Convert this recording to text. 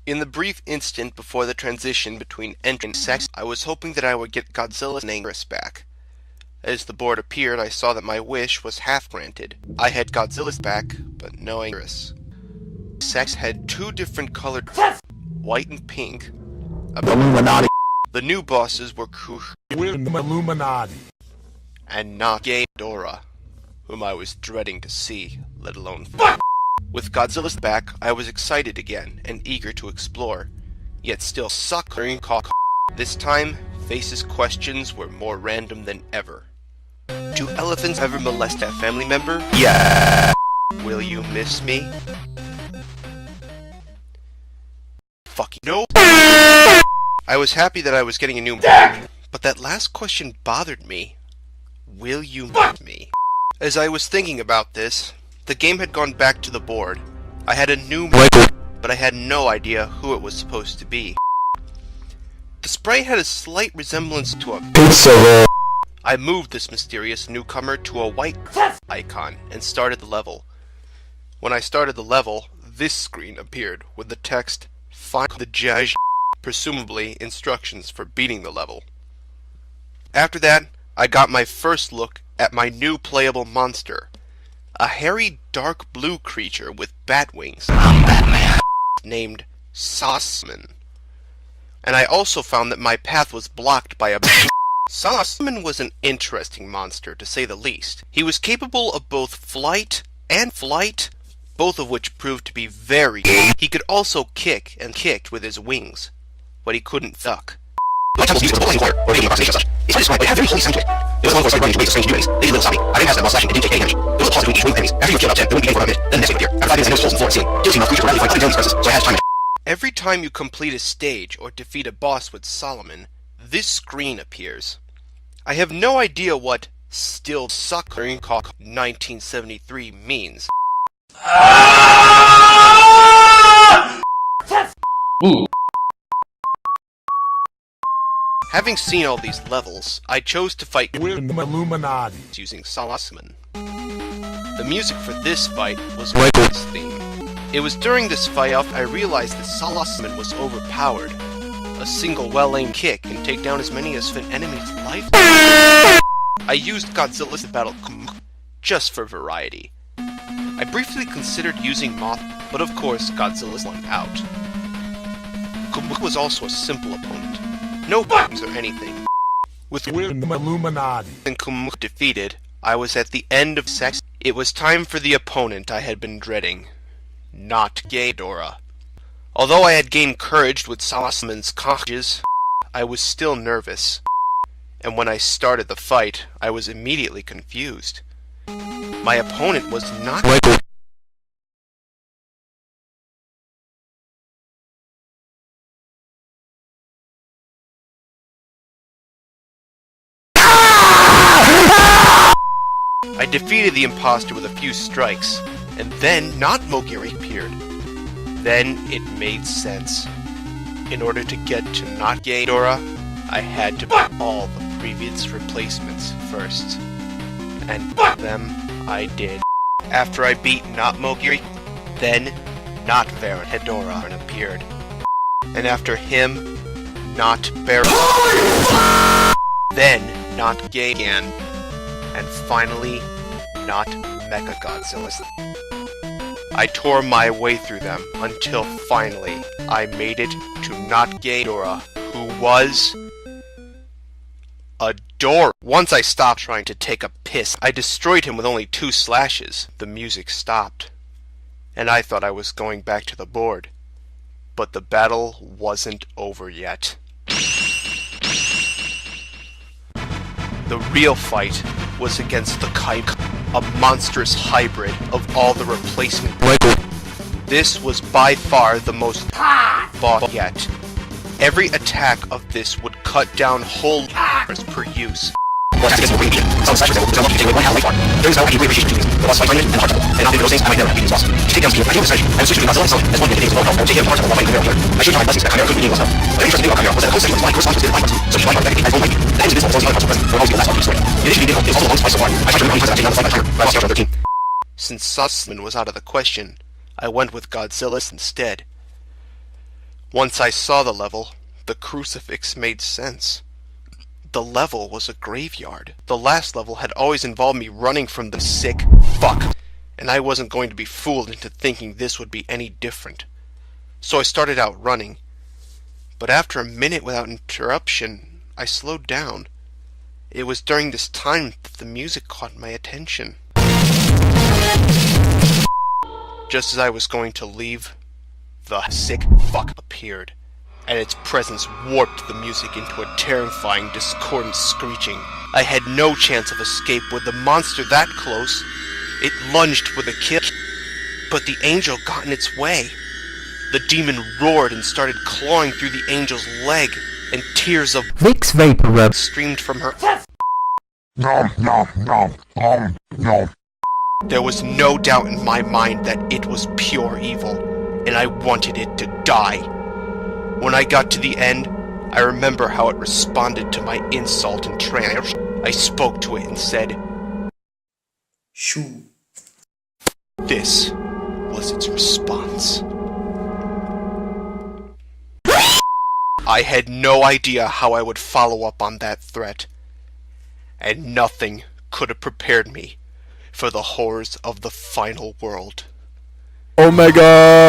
In the brief instant before the transition between entering sex, I was hoping that I would get Godzilliz NESS back. As the board appeared, I saw that my wish was half granted. I had Godzilliz back, but no Angerus. Sex had two different colored, white and pink. Illuminati. The new bosses were We're Illuminati. And not Ghidorah, whom I was dreading to see, let alone With Godzilliz back, I was excited again and eager to explore, yet still suckering cock. This time, Face's questions were more random than ever. Do elephants ever molest a family member? Yeah. Will you miss me? Fucking no. I was happy that I was getting a new but that last question bothered me. Will you miss me? As I was thinking about this, the game had gone back to the board. I had a new but I had no idea who it was supposed to be. The sprite had a slight resemblance to a pizza. I moved this mysterious newcomer to a white icon and started the level. When I started the level, this screen appeared with the text, "Find the judge," presumably instructions for beating the level. After that, I got my first look at my new playable monster. A hairy dark blue creature with bat wings named Sauceman. And I also found that my path was blocked by a Sauceman was an interesting monster, to say the least. He was capable of both flight and flight, both of which proved to be very good. He could also kick and kicked with his wings, but he couldn't duck. My temple's music was a bullying corner, or making approximation as such. It's smart, but it had very holy sound to it. It was one course like running into waves of strange new enemies. They did little stopping. I didn't pass that while slashing and didn't take any damage. It was a pause between each wing of enemies. After you killed about 10, the wind began for about a minute, then the next wave appeared. After 5 minutes, I noticed holes in the floor and ceiling. Didn't seem enough creature to rapidly fight these presses, so I had time. Every time you complete a stage or defeat a boss with Solomon, this screen appears. I have no idea what "still suckering cock 1973" means. Ooh. Having seen all these levels, I chose to fight We're Illuminati. using Sauceman. The music for this fight was Michael's theme. It was during this fight I realized that Sauceman was overpowered. A single well-aimed kick can take down as many as an enemy's life. I used Godzilliz to battle just for variety. I briefly considered using Moth, but of course Godzilliz won out. Kumuk was also a simple opponent. No buttons or anything. With We're Illuminati. and Kumuk defeated, I was at the end of sex. It was time for the opponent I had been dreading. Not Ghidorah. Although I had gained courage with Sauceman's cocktails, I was still nervous. And when I started the fight, I was immediately confused. My opponent was not Michael. I defeated the imposter with a few strikes, and then not Mogiri appeared. Then it made sense. In order to get to not Ghidorah, I had to beat all the previous replacements first. And them I did. After I beat not Mogiri, then not Baron Hedora appeared. And after him, not Baron. Then not Gagan. And finally, not Mechagodzilla. I tore my way through them until finally I made it to not Ghidorah, who was a door. Once I stopped trying to take a piss, I destroyed him with only 2 slashes. The music stopped, and I thought I was going back to the board. But the battle wasn't over yet. The real fight was against the Kite, a monstrous hybrid of all the replacement. This was by far the most boss yet. Every attack of this would cut down whole per use. More attacks against the wing some slashers that will unlock you take away 1 health life bar. There is no happy appreciation between these. The boss fight and heart level. And after those things, I might never have beaten this boss. To take down speed, I do this strategy. I would switch between Godzilla and Sauceman as one unit with low health, or take him apart while fighting Chimera here. I should try my blessings that Chimera could be beating Godzilla. But interesting thing about Chimera was that the whole setting was flying corresponds to the flying parts, so she flying part effectively as one might be. The names of this was always the other parts present for always be the last part of the story. The initially difficult is also the longest fight so far. I tried to remember how many times I've taken down the flying by Chimera, but I lost the 13. Since Sauceman was out of the question, I went with Godzilliz instead. Once I saw the level, the crucifix made sense. The level was a graveyard. The last level had always involved me running from the sick fuck, and I wasn't going to be fooled into thinking this would be any different. So I started out running, but after a minute without interruption, I slowed down. It was during this time that the music caught my attention. Just as I was going to leave, the sick fuck appeared, and its presence warped the music into a terrifying, discordant screeching. I had no chance of escape with the monster that close. It lunged for the kill, but the angel got in its way. The demon roared and started clawing through the angel's leg, and tears of Vicks Vapor Rub streamed from her. Nom nom nom nom nom. There was no doubt in my mind that it was pure evil, and I wanted it to die. When I got to the end, I remember how it responded to my insult and triumph. I spoke to it and said, Shoo. This was its response. I had no idea how I would follow up on that threat, and nothing could have prepared me for the horrors of the final world. Omega!